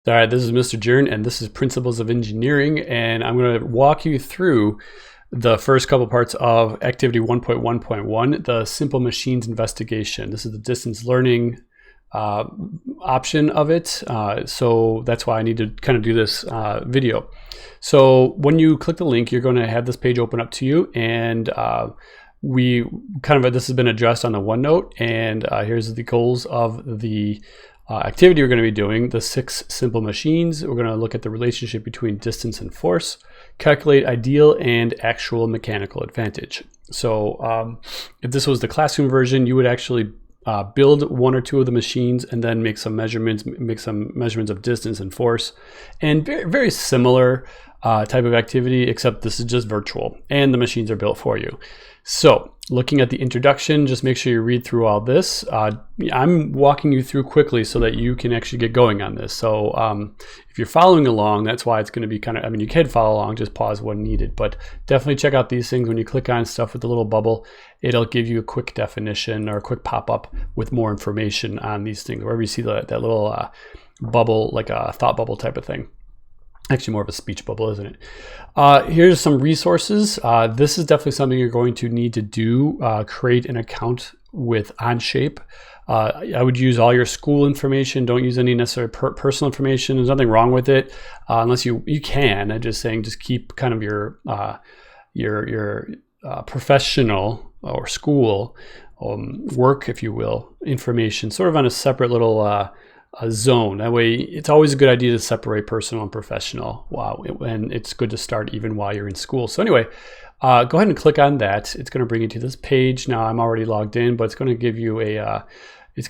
All right, this is Mr. Jern, and this is Principles of Engineering, and I'm going to walk you through the first couple parts of Activity 1.1.1, the Simple Machines Investigation. This is the distance learning option of it, so that's why I need to kind of do this video. So when you click the link, you're going to have this page open up to you, and this has been addressed on the OneNote, and here's the goals of the activity we're going to be doing, the 6 simple machines. We're going to look at the relationship between distance and force, calculate ideal and actual mechanical advantage. So if this was the classroom version, you would actually build one or two of the machines and then make some measurements of distance and force, and very, very similar type of activity, except this is just virtual and the machines are built for you. So looking at the introduction, just make sure you read through all this. I'm walking you through quickly so that you can actually get going on this. So if you're following along, that's why it's going to be kind of, you can follow along, just pause when needed, but definitely check out these things. When you click on stuff with the little bubble, it'll give you a quick definition or a quick pop-up with more information on these things. Wherever you see that little bubble, like a thought bubble type of thing. Actually more of a speech bubble, isn't it? Here's some resources. This is definitely something you're going to need to do. Create an account with Onshape. I would use all your school information. Don't use any necessary personal information. There's nothing wrong with it, unless you can. I'm just saying, just keep kind of your professional or school work, if you will, information sort of on a separate little a zone. That way, it's always a good idea to separate personal and professional. Wow, and it's good to start even while you're in school. So anyway, go ahead and click on that. It's going to bring you to this page. Now I'm already logged in, but it's going to give you it's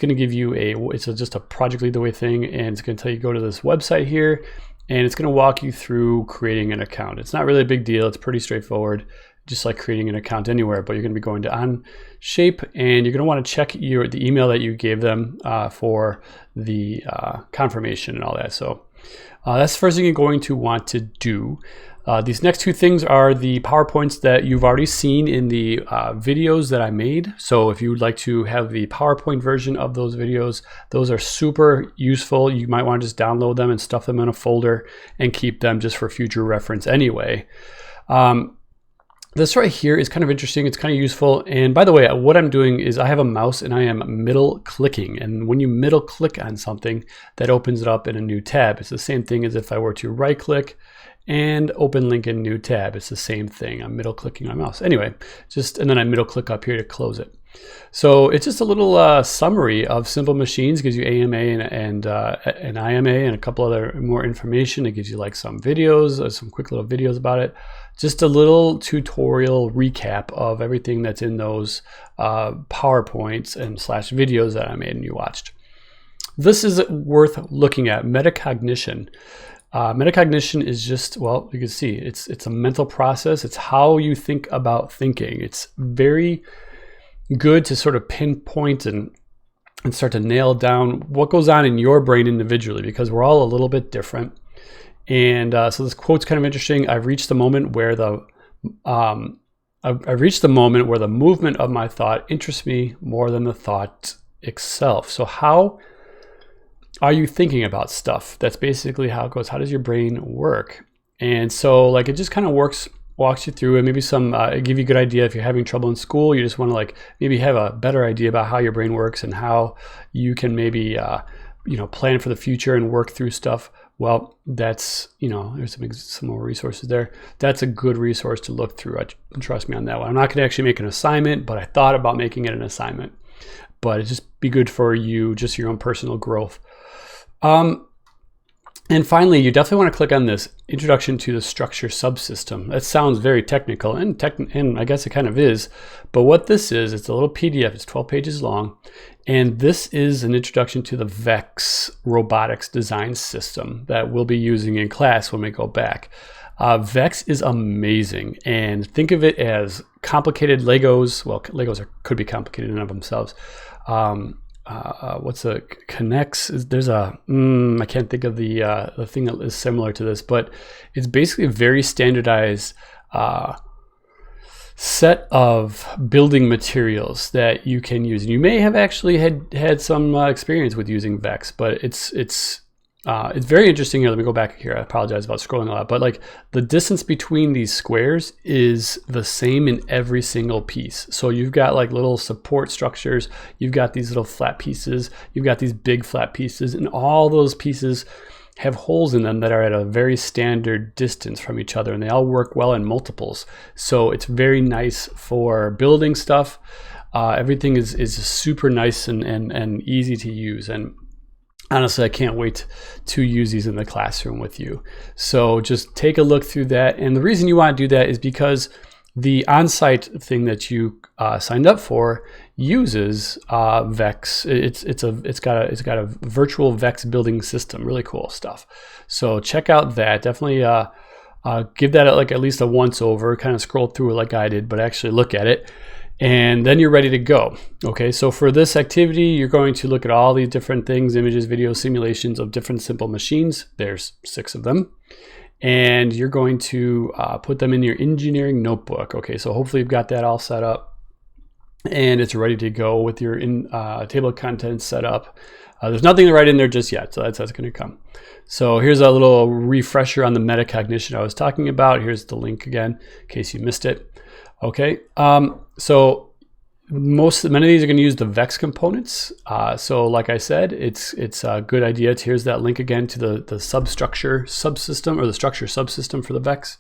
just a project lead the way thing, and it's going to tell you go to this website here, and it's going to walk you through creating an account. It's not really a big deal. It's pretty straightforward, just like creating an account anywhere, but you're going to be going to Onshape, and you're going to want to check the email that you gave them for the confirmation and all that. So that's the first thing you're going to want to do. These next two things are the PowerPoints that you've already seen in the videos that I made. So if you would like to have the PowerPoint version of those videos, those are super useful. You might want to just download them and stuff them in a folder and keep them just for future reference anyway. This right here is kind of interesting. It's kind of useful. And by the way, what I'm doing is I have a mouse and I am middle clicking. And when you middle click on something, that opens it up in a new tab. It's the same thing as if I were to right click and open link in new tab. It's the same thing. I'm middle clicking my mouse. Anyway, and then I middle click up here to close it. So it's just a little summary of simple machines. It gives you AMA and IMA and a couple other more information. It gives you like some videos, some quick little videos about it. Just a little tutorial recap of everything that's in those PowerPoints and / videos that I made and you watched. This is worth looking at. Metacognition. Metacognition is just, well, you can see it's a mental process. It's how you think about thinking. It's very good to sort of pinpoint and start to nail down what goes on in your brain individually, because we're all a little bit different. And so this quote's kind of interesting. I've reached the moment where the movement of my thought interests me more than the thought itself. So how are you thinking about stuff? That's basically how it goes. How does your brain work? And so like it just kind of walks you through, and maybe give you a good idea if you're having trouble in school. You just want to maybe have a better idea about how your brain works and how you can maybe plan for the future and work through stuff. Well, that's, there's some more resources there. That's a good resource to look through. Trust me on that one. I'm not going to actually make an assignment, but I thought about making it an assignment. But it'd just be good for you, just your own personal growth. And finally, you definitely want to click on this Introduction to the Structure Subsystem. That sounds very technical, and I guess it kind of is. But what this is, it's a little PDF. It's 12 pages long. And this is an introduction to the VEX robotics design system that we'll be using in class when we go back. VEX is amazing. And think of it as complicated Legos. Well, Legos could be complicated in and of themselves. What's a connects? There's a I can't think of the thing that is similar to this, but it's basically a very standardized set of building materials that you can use. And you may have actually had some experience with using VEX, but it's it's very interesting here. Let me go back here. I apologize about scrolling a lot, but like the distance between these squares is the same in every single piece. So you've got like little support structures, you've got these little flat pieces, you've got these big flat pieces, and all those pieces have holes in them that are at a very standard distance from each other, and they all work well in multiples. So it's very nice for building stuff. Everything is super nice and easy to use. And honestly, I can't wait to use these in the classroom with you. So just take a look through that. And the reason you want to do that is because the on-site thing that you signed up for uses Vex. It's got a virtual Vex building system. Really cool stuff. So check out that. Definitely give that like at least a once over. Kind of scroll through it like I did, but actually look at it. And then you're ready to go. Okay, so for this activity, you're going to look at all these different things, images, videos, simulations of different simple machines. There's 6 of them. And you're going to put them in your engineering notebook. Okay, so hopefully you've got that all set up and it's ready to go with your table of contents set up. There's nothing to write in there just yet, so that's going to come. So here's a little refresher on the metacognition I was talking about. Here's the link again, in case you missed it. Okay, so many of these are going to use the Vex components. So like I said, it's a good idea. Here's that link again to the substructure subsystem, or the structure subsystem for the Vex.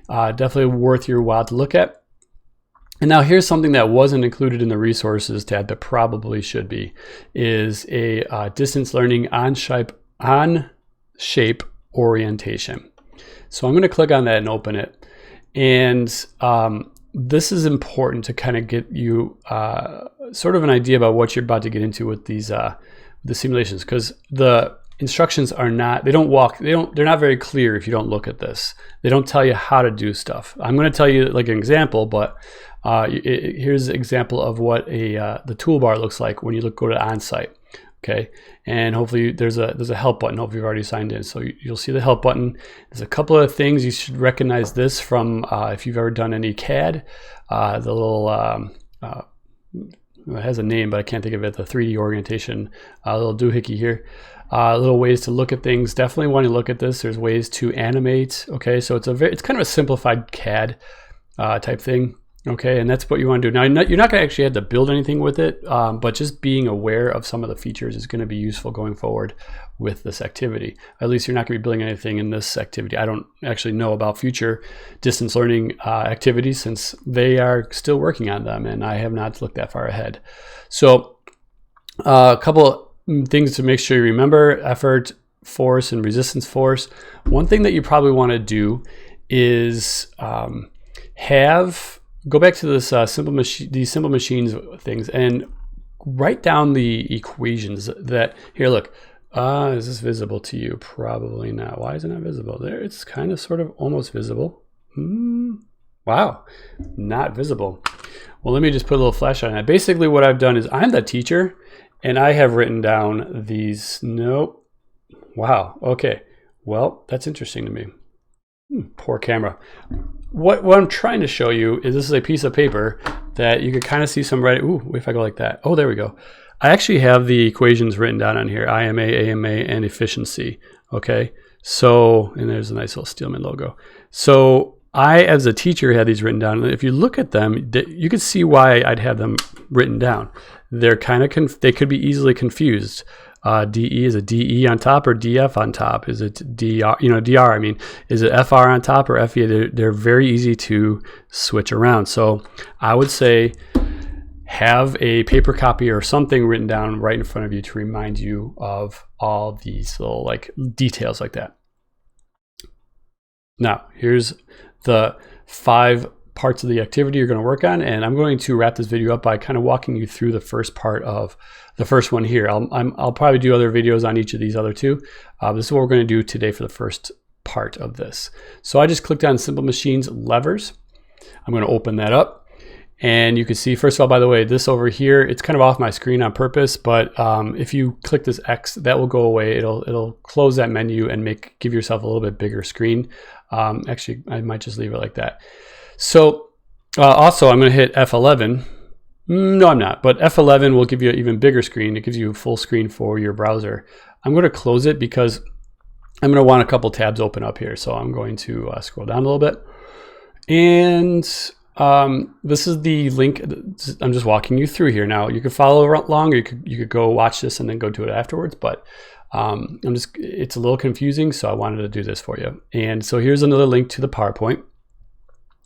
Definitely worth your while to look at. And now here's something that wasn't included in the resources tab but probably should be, is a distance learning on shape orientation. So I'm going to click on that and open it. And this is important to kind of get you sort of an idea about what you're about to get into with these the simulations, because the instructions are not, they're not very clear if you don't look at this. They don't tell you how to do stuff. I'm going to tell you like an example, but here's an example of what the toolbar looks like when you go to onsite. Okay, and hopefully there's a help button. Hopefully you've already signed in, so you'll see the help button. There's a couple of things you should recognize this from if you've ever done any CAD. The little it has a name, but I can't think of it. The 3D orientation, little doohickey here. Little ways to look at things. Definitely want to look at this. There's ways to animate. Okay, so it's kind of a simplified CAD type thing. Okay, and that's what you want to do. Now, you're not going to actually have to build anything with it, but just being aware of some of the features is going to be useful going forward with this activity. At least you're not going to be building anything in this activity. I don't actually know about future distance learning activities since they are still working on them, and I have not looked that far ahead. So a couple things to make sure you remember: effort, force, and resistance force. One thing that you probably want to do is go back to this these simple machines things and write down the equations that, here, look, is this visible to you? Probably not. Why is it not visible? There, it's kind of sort of almost visible. Wow, not visible. Well, let me just put a little flash on that. Basically what I've done is I'm the teacher and I have written down these, nope. Wow, okay. Well, that's interesting to me. Poor camera. What I'm trying to show you is this is a piece of paper that you could kind of see some writing. Ooh, if I go like that. Oh, there we go. I actually have the equations written down on here: IMA, AMA, and efficiency. Okay, so, and there's a nice little Steelman logo. So I, as a teacher, had these written down. And if you look at them, you can see why I'd have them written down. They're kind of they could be easily confused. DE, is it DE on top or DF on top? Is it DR, DR, I mean, is it FR on top or FE? They're very easy to switch around. So I would say have a paper copy or something written down right in front of you to remind you of all these little like details like that. Now, here's the 5 parts of the activity you're going to work on, and I'm going to wrap this video up by kind of walking you through the first part of the first one here. I'll probably do other videos on each of these other 2. This is what we're going to do today for the first part of this. So I just clicked on Simple Machines Levers. I'm going to open that up, and you can see, first of all, by the way, this over here, it's kind of off my screen on purpose, but if you click this X, that will go away. It'll close that menu and give yourself a little bit bigger screen. Actually, I might just leave it like that. So also I'm going to hit F11. No, I'm not, but F11 will give you an even bigger screen. It gives you a full screen for your browser. I'm going to close it because I'm going to want a couple tabs open up here. So I'm going to scroll down a little bit. And this is the link. I'm just walking you through here. Now you could follow along, or you could go watch this and then go do it afterwards. But it's a little confusing, so I wanted to do this for you. And so here's another link to the PowerPoint.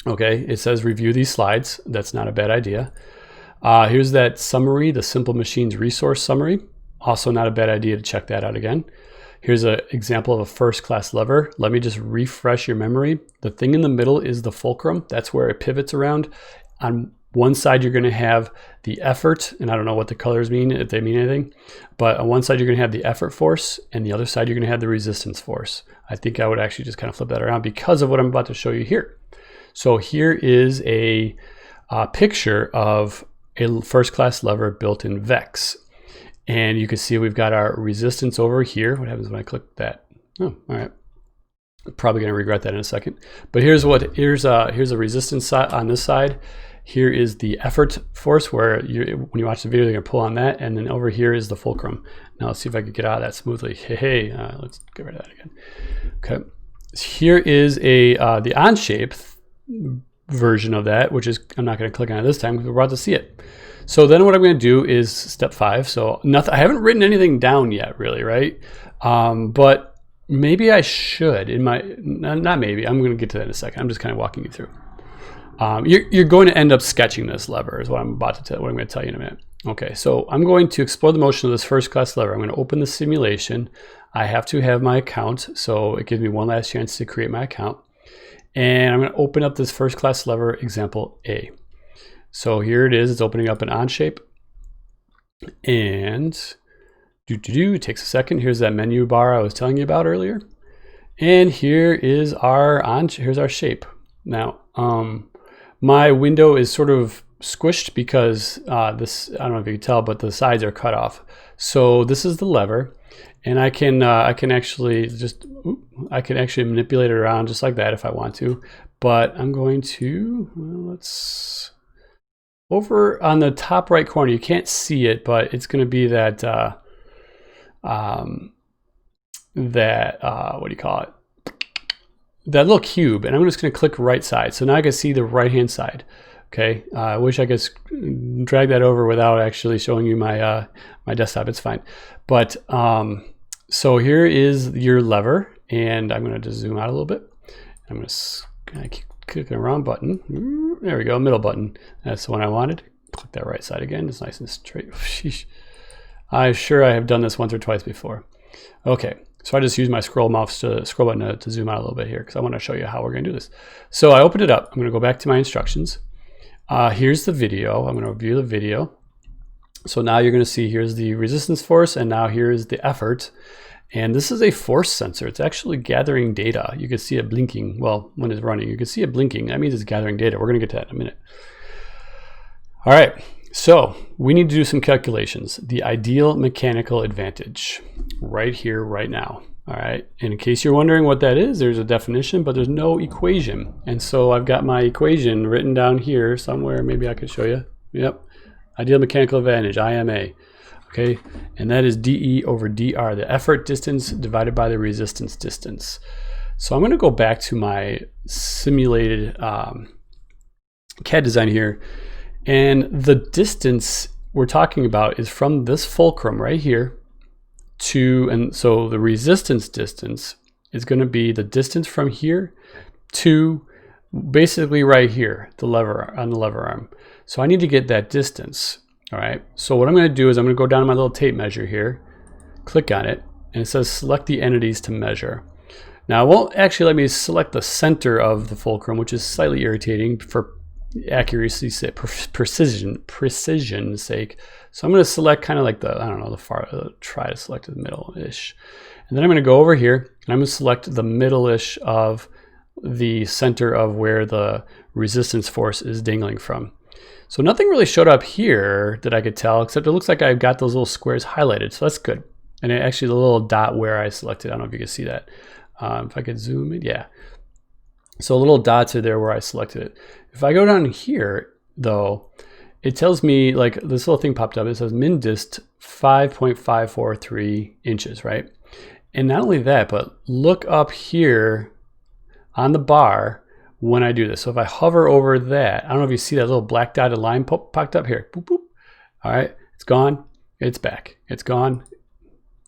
Okay, it says review these slides. That's not a bad idea. Here's that summary, the Simple Machines resource summary. Also not a bad idea to check that out again. Here's an example of a first-class lever. Let me just refresh your memory. The thing in the middle is the fulcrum. That's where it pivots around. On one side, you're going to have the effort, and I don't know what the colors mean, if they mean anything, but on one side, you're going to have the effort force, and the other side, you're going to have the resistance force. I think I would actually just kind of flip that around because of what I'm about to show you here. So here is a picture of a first-class lever built in VEX. And you can see we've got our resistance over here. What happens when I click that? Oh, all right. Probably going to regret that in a second. But here's a resistance side on this side. Here is the effort force where when you watch the video, you're going to pull on that. And then over here is the fulcrum. Now let's see if I can get out of that smoothly. Hey, let's get rid of that again. Okay. Here is the on-shape version of that, which is, I'm not going to click on it this time because we're about to see it. So then what I'm going to do is step 5. So I haven't written anything down yet, really, right? But maybe I should. Not maybe. I'm going to get to that in a second. I'm just kind of walking you through. You're going to end up sketching this lever, is what I'm about to tell. What I'm going to tell you in a minute. Okay, so I'm going to explore the motion of this first-class lever. I'm going to open the simulation. I have to have my account, so it gives me one last chance to create my account. And I'm going to open up this first-class lever example A. So here it is. It's opening up an on shape, and it takes a second. Here's that menu bar I was telling you about earlier, and here is here's our shape. Now, my window is sort of squished because I don't know if you can tell, but the sides are cut off. So this is the lever, and I can actually manipulate it around just like that if I want to. But I'm going to over on the top right corner, you can't see it, but it's going to be that, what do you call it? That little cube. And I'm just going to click right side. So now I can see the right-hand side. Okay. I wish I could drag that over without actually showing you my, my desktop. It's fine. But, so here is your lever, and I'm going to just zoom out a little bit. I'm going to keep clicking the wrong button. There we go, middle button. That's the one I wanted. Click that right side again. It's nice and straight. Sheesh. I'm sure I have done this once or twice before. Okay, so I just use my scroll button to zoom out a little bit here because I want to show you how we're going to do this. So I opened it up. I'm going to go back to my instructions. Here's the video. I'm going to review the video. So now you're going to see here's the resistance force, and now here's the effort. And this is a force sensor. It's actually gathering data. You can see it blinking. Well, when it's running, you can see it blinking. That means it's gathering data. We're going to get to that in a minute. All right. So we need to do some calculations. The ideal mechanical advantage right here, right now. All right. And in case you're wondering what that is, there's a definition, but there's no equation. And so I've got my equation written down here somewhere. Maybe I could show you. Yep. Ideal mechanical advantage, IMA. Okay, and that is dE over dR, the effort distance divided by the resistance distance. So I'm going to go back to my simulated CAD design here, and the distance we're talking about is from this fulcrum right here to, and so the resistance distance is going to be the distance from here to basically right here, the lever on the lever arm. So I need to get that distance. All right, so what I'm going to do is I'm going to go down to my little tape measure here, click on it, and it says select the entities to measure. Now it won't actually let me select the center of the fulcrum, which is slightly irritating for accuracy's sake, precision's sake. So I'm going to select kind of like the, I don't know, the far, try to select the middle-ish. And then I'm going to go over here, and I'm going to select the middle-ish of the center of where the resistance force is dangling from. So nothing really showed up here that I could tell, except it looks like I've got those little squares highlighted, so that's good. And it actually the little dot where I selected, I don't know if you can see that. If I could zoom in, yeah. So little dots are there where I selected it. If I go down here, though, it tells me, like, this little thing popped up. It says min dist 5.543 inches, right? And not only that, but look up here on the bar when I do this. So if I hover over that, I don't know if you see that little black dotted line popped up here. Boop, boop. All right, it's gone. It's back. It's gone.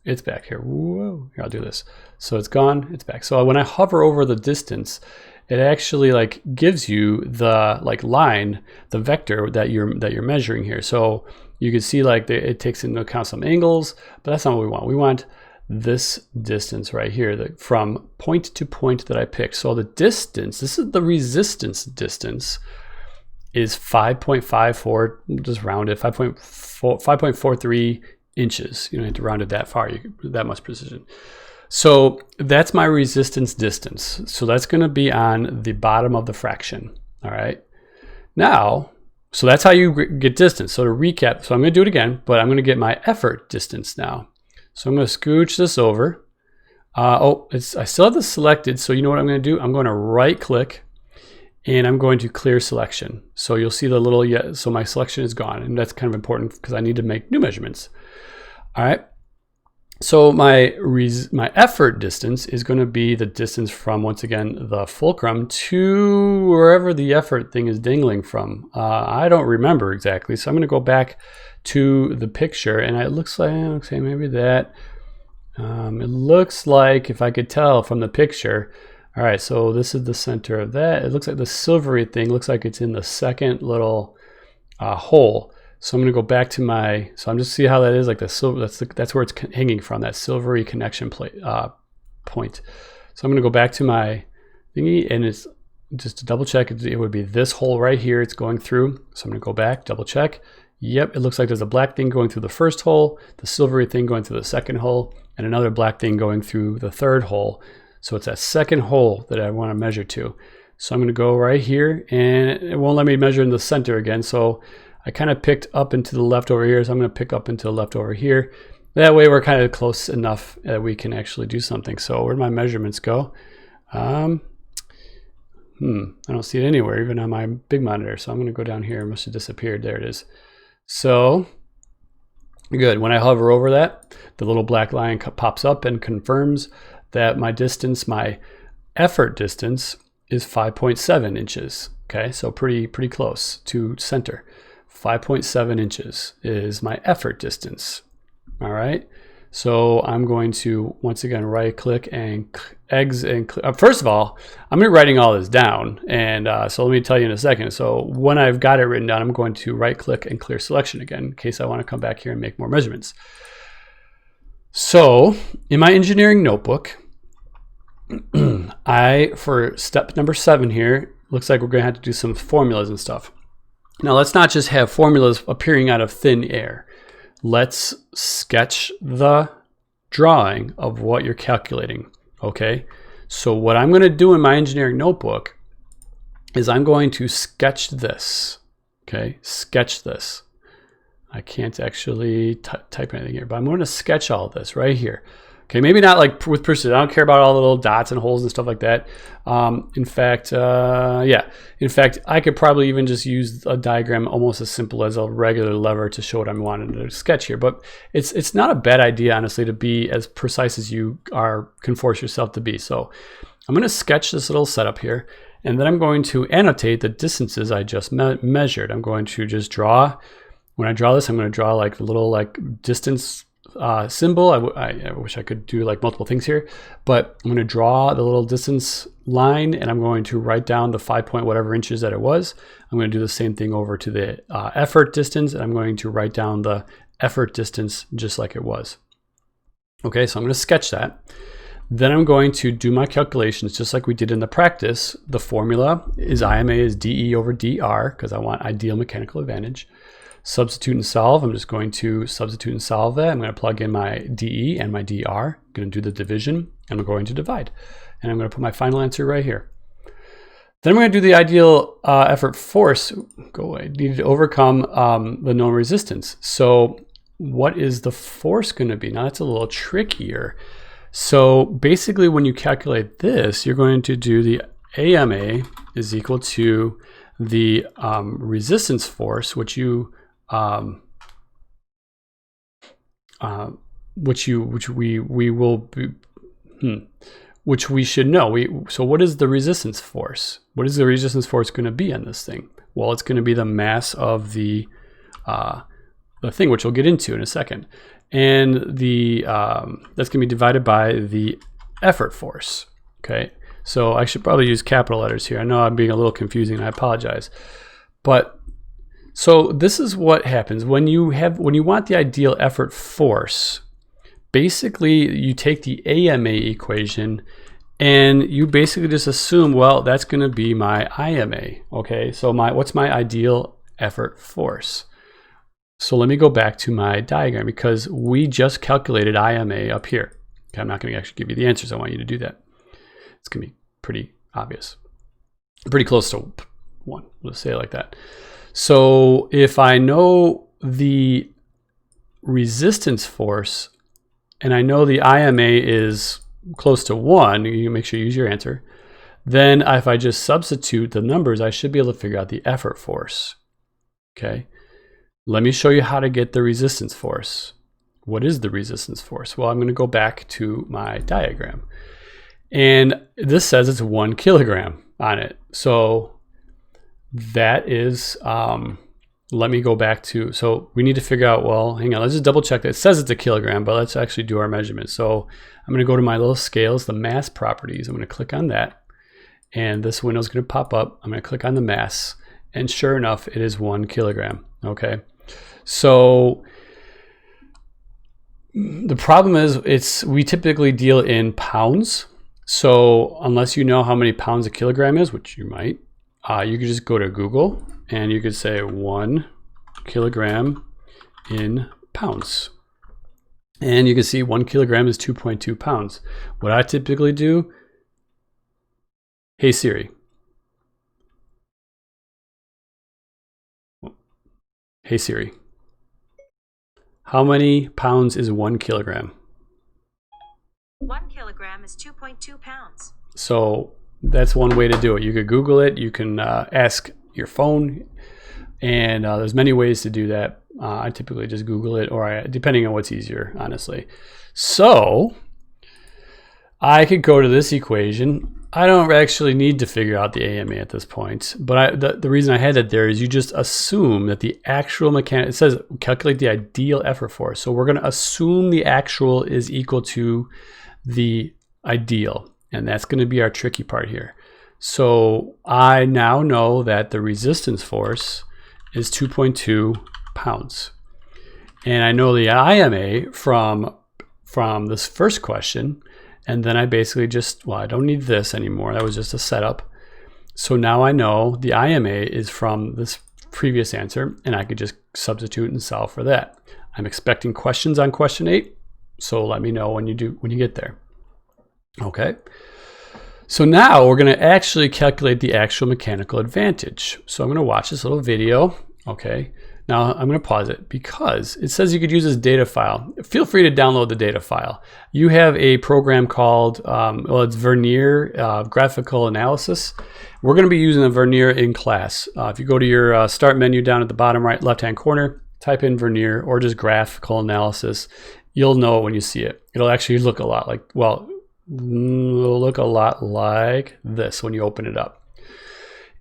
It's back here. Whoa. Here, I'll do this. So it's gone. It's back. So when I hover over the distance, it actually like gives you the like line, the vector that you're measuring here. So you can see like it takes into account some angles, but that's not what we want. We want this distance right here, from point to point that I picked. So the distance, this is the resistance distance, is 5.54, just round it, 5.43 inches. You don't have to round it that far, that much precision. So that's my resistance distance. So that's going to be on the bottom of the fraction. All right. Now, so that's how you get distance. So to recap, so I'm going to do it again, but I'm going to get my effort distance now. So I'm going to scooch this over. I still have this selected. So you know what I'm going to do? I'm going to right click and I'm going to clear selection. So you'll see the little, so my selection is gone, and that's kind of important because I need to make new measurements. All right. So my effort distance is going to be the distance from, once again, the fulcrum to wherever the effort thing is dangling from. I don't remember exactly. So I'm going to go back to the picture, and it looks like, okay, maybe that. It looks like, if I could tell from the picture, all right, so this is the center of that. It looks like the silvery thing looks like it's in the second little hole. So I'm going to go back to my, so I'm just see how that is, like the silver, that's where it's hanging from, that silvery connection point. So I'm going to go back to my thingy, and it's just to double check, it would be this hole right here it's going through. So I'm going to go back, double check. Yep, it looks like there's a black thing going through the first hole, the silvery thing going through the second hole, and another black thing going through the third hole. So it's that second hole that I want to measure to. So I'm going to go right here, and it won't let me measure in the center again. So I kind of picked up and to the left over here, so I'm going to pick up and to the left over here. That way we're kind of close enough that we can actually do something. So where do my measurements go? I don't see it anywhere, even on my big monitor. So I'm going to go down here. It must have disappeared. There it is. So good. When I hover over that, the little black line pops up and confirms that my distance, my effort distance, is 5.7 inches. Okay, so pretty close to center. 5.7 inches is my effort distance. All right, so I'm going to once again right click and first of all, I'm going to be writing all this down, and so let me tell you in a second. So when I've got it written down, I'm going to right click and clear selection again in case I want to come back here and make more measurements. So in my engineering notebook, for step number 7 here, looks like we're going to have to do some formulas and stuff. Now let's not just have formulas appearing out of thin air. Let's sketch the drawing of what you're calculating. Okay, so what I'm going to do in my engineering notebook is I'm going to sketch this. Okay, sketch this. I can't actually type anything here, but I'm going to sketch all this right here. Okay, maybe not like with precision. I don't care about all the little dots and holes and stuff like that. In fact, I could probably even just use a diagram almost as simple as a regular lever to show what I'm wanting to sketch here. But it's not a bad idea, honestly, to be as precise as you can force yourself to be. So I'm going to sketch this little setup here, and then I'm going to annotate the distances I just measured. I'm going to just draw. When I draw this, I'm going to draw like a little like distance symbol. I wish I could do like multiple things here, but I'm going to draw the little distance line, and I'm going to write down the 5 point whatever inches that it was. I'm going to do the same thing over to the effort distance, and I'm going to write down the effort distance just like it was. Okay, so I'm going to sketch that. Then I'm going to do my calculations just like we did in the practice. The formula is IMA is DE over DR because I want ideal mechanical advantage. Substitute and solve. I'm just going to substitute and solve that. I'm going to plug in my DE and my DR. I'm going to do the division, and I'm going to divide. And I'm going to put my final answer right here. Then I'm going to do the ideal effort force. Go away. Needed to overcome the known resistance. So what is the force going to be? Now that's a little trickier. So basically when you calculate this, you're going to do the AMA is equal to the resistance force, which we should know. So what is the resistance force? What is the resistance force going to be on this thing? Well, it's going to be the mass of the thing, which we'll get into in a second, and that's going to be divided by the effort force. Okay, so I should probably use capital letters here. I know I'm being a little confusing, and I apologize. But so this is what happens when you want the ideal effort force. Basically, you take the AMA equation and you basically just assume, well, that's going to be my IMA. Okay, so what's my ideal effort force? So let me go back to my diagram, because we just calculated IMA up here. Okay, I'm not going to actually give you the answers. I want you to do that. It's going to be pretty obvious, pretty close to 1. Let's say it like that. So if I know the resistance force and I know the IMA is close to 1, you make sure you use your answer. Then if I just substitute the numbers, I should be able to figure out the effort force. Okay. Let me show you how to get the resistance force. What is the resistance force? Well, I'm going to go back to my diagram. And this says it's 1 kilogram on it. So that is, let me go back to, so we need to figure out, well, hang on, let's just double check that. It says it's a kilogram, but let's actually do our measurement. So I'm going to go to my little scales, the mass properties. I'm going to click on that. And this window is going to pop up. I'm going to click on the mass. And sure enough, it is 1 kilogram. Okay. So the problem is we typically deal in pounds. So unless you know how many pounds a kilogram is, which you might, you could just go to Google and you could say 1 kilogram in pounds. And you can see 1 kilogram is 2.2 pounds. What I typically do, hey Siri. Hey Siri. How many pounds is 1 kilogram? 1 kilogram is 2.2 pounds. So that's one way to do it. You could Google it. You can ask your phone. And there's many ways to do that. I typically just Google it, or depending on what's easier, honestly. So I could go to this equation. I don't actually need to figure out the AMA at this point, but the reason I had it there is you just assume that the actual mechanic, it says calculate the ideal effort force. So we're going to assume the actual is equal to the ideal, and that's going to be our tricky part here. So I now know that the resistance force is 2.2 pounds. And I know the IMA from this first question. And then I basically just, well, I don't need this anymore. That was just a setup. So now I know the IMA is from this previous answer, and I could just substitute and solve for that. I'm expecting questions on question 8. So let me know when you get there. Okay. So now we're going to actually calculate the actual mechanical advantage. So I'm going to watch this little video. Okay. Now I'm going to pause it because it says you could use this data file. Feel free to download the data file. You have a program called, it's Vernier Graphical Analysis. We're going to be using the Vernier in class. If you go to your start menu down at the bottom right left-hand corner, type in Vernier or just Graphical Analysis. You'll know it when you see it. It'll actually look a lot like, well, it'll look a lot like this when you open it up.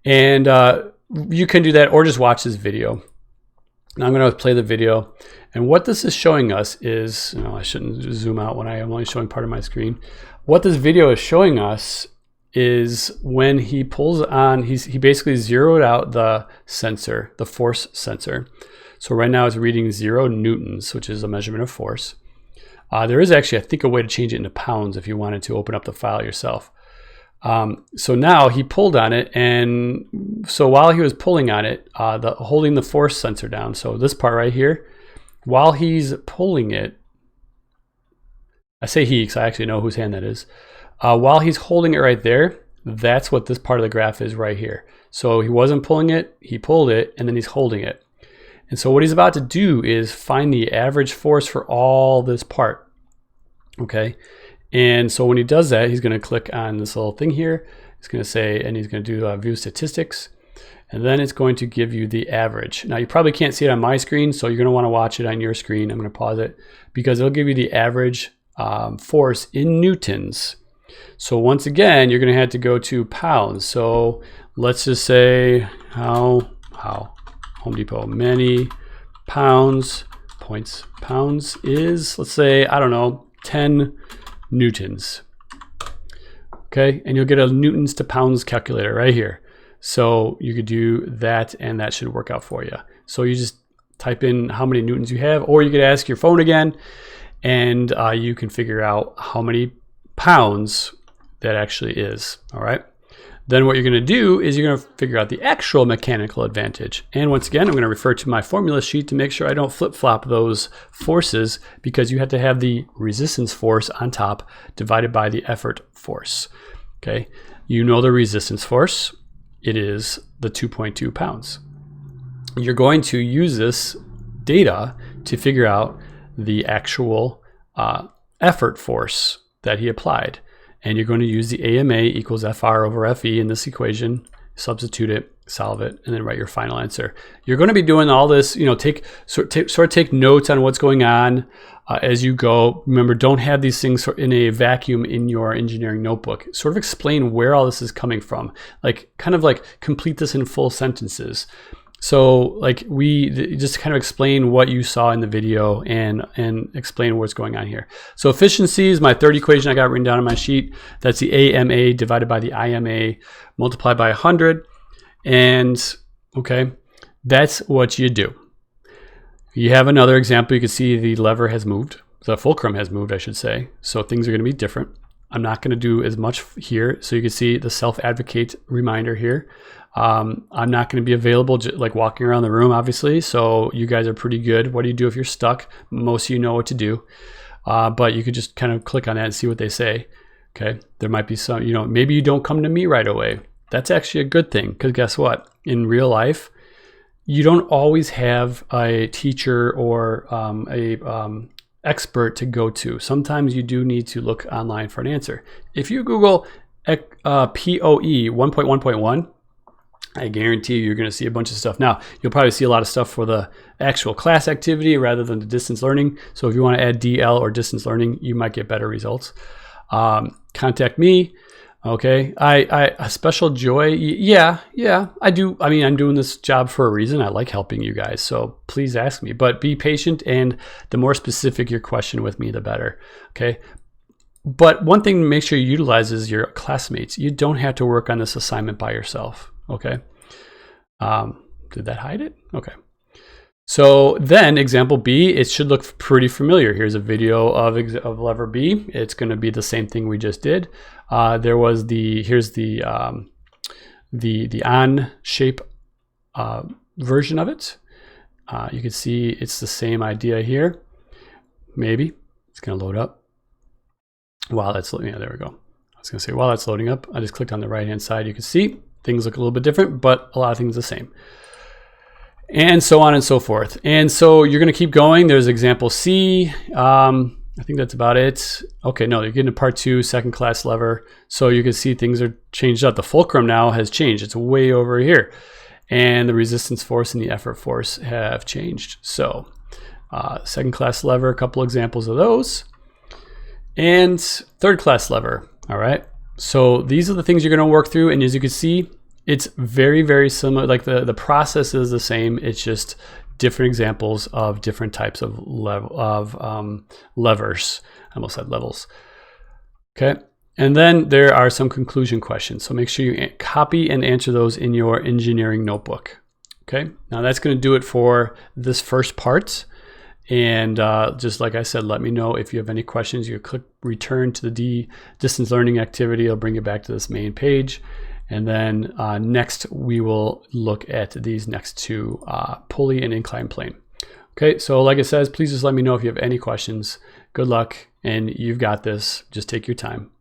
And you can do that or just watch this video. Now I'm going to play the video, and what this is showing us is, I shouldn't zoom out when I am only showing part of my screen. What this video is showing us is when he pulls on, he basically zeroed out the sensor, the force sensor. So right now it's reading 0 newtons, which is a measurement of force. There is actually, I think, a way to change it into pounds if you wanted to open up the file yourself. So now he pulled on it, and so while he was pulling on it, holding the force sensor down, so this part right here, while he's pulling it, I say he because I actually know whose hand that is. While he's holding it right there, that's what this part of the graph is right here. So he wasn't pulling it, he pulled it, and then he's holding it. And so what he's about to do is find the average force for all this part, okay? And so when he does that, he's going to click on this little thing here. He's going to say, and he's going to do view statistics. and then it's going to give you the average. Now you probably can't see it on my screen, so you're going to want to watch it on your screen. I'm going to pause it because it'll give you the average force in newtons. So once again, you're going to have to go to pounds. So let's just say how Home Depot, many pounds is, let's say, I don't know, 10 newtons. Okay, and you'll get a newtons to pounds calculator right here. So you could do that, and that should work out for you. So you just type in how many newtons you have, or you could ask your phone again, and you can figure out how many pounds that actually is. All right. Then what you're going to do is you're going to figure out the actual mechanical advantage. And once again, I'm going to refer to my formula sheet to make sure I don't flip-flop those forces, because you have to have the resistance force on top divided by the effort force. Okay, you know the resistance force. It is the 2.2 pounds. You're going to use this data to figure out the actual effort force that he applied. And you're going to use the AMA equals FR over FE in this equation, substitute it, solve it, and then write your final answer. You're going to be doing all this, you know, sort of take notes on what's going on as you go. Remember, don't have these things in a vacuum in your engineering notebook. Sort of explain where all this is coming from. Kind of complete this in full sentences. So we just kind of explain what you saw in the video and explain what's going on here. So efficiency is my third equation I got written down on my sheet. That's the AMA divided by the IMA multiplied by 100. And okay, that's what you do. You have another example. You can see the lever has moved. The fulcrum has moved, I should say. So things are going to be different. I'm not going to do as much here. So you can see the self-advocate reminder here. I'm not going to be available walking around the room, obviously. So you guys are pretty good. What do you do if you're stuck? Most of you know what to do. But you could just kind of click on that and see what they say. Okay. There might be some, maybe you don't come to me right away. That's actually a good thing, because guess what? In real life, you don't always have a teacher or expert to go to. Sometimes you do need to look online for an answer. If you Google POE 1.1.1, I guarantee you're going to see a bunch of stuff. Now, you'll probably see a lot of stuff for the actual class activity rather than the distance learning. So if you want to add DL or distance learning, you might get better results. Contact me. Okay. A special joy. Yeah, I do. I mean, I'm doing this job for a reason. I like helping you guys. So please ask me, but be patient. And the more specific your question with me, the better. Okay. But one thing to make sure you utilize is your classmates. You don't have to work on this assignment by yourself. Okay. Did that hide it? Okay. So then example B, it should look pretty familiar. Here's a video of lever B. It's going to be the same thing we just did. Here's the on shape version of it. You can see it's the same idea here. Maybe it's going to load up. While that's loading, yeah, there we go. I was going to say while that's loading up, I just clicked on the right hand side. You can see things look a little bit different, but a lot of things the same. And so on and so forth. And so you're going to keep going. There's example C. I think that's about it. Okay, no, you're getting to part 2, second class lever. So you can see things are changed up. The fulcrum now has changed. It's way over here. And the resistance force and the effort force have changed. So second class lever, a couple examples of those. And third class lever, all right? So these are the things you're going to work through. And as you can see, it's very, very similar. Like the process is the same. It's just different examples of different types of levers. I almost said levels. Okay. And then there are some conclusion questions. So make sure you copy and answer those in your engineering notebook. Okay. Now that's going to do it for this first part. And just like I said, let me know if you have any questions. You click return to the distance learning activity. It'll bring you back to this main page. And then next, we will look at these next two, pulley and incline plane. Okay, so like it says, please just let me know if you have any questions. Good luck, and you've got this. Just take your time.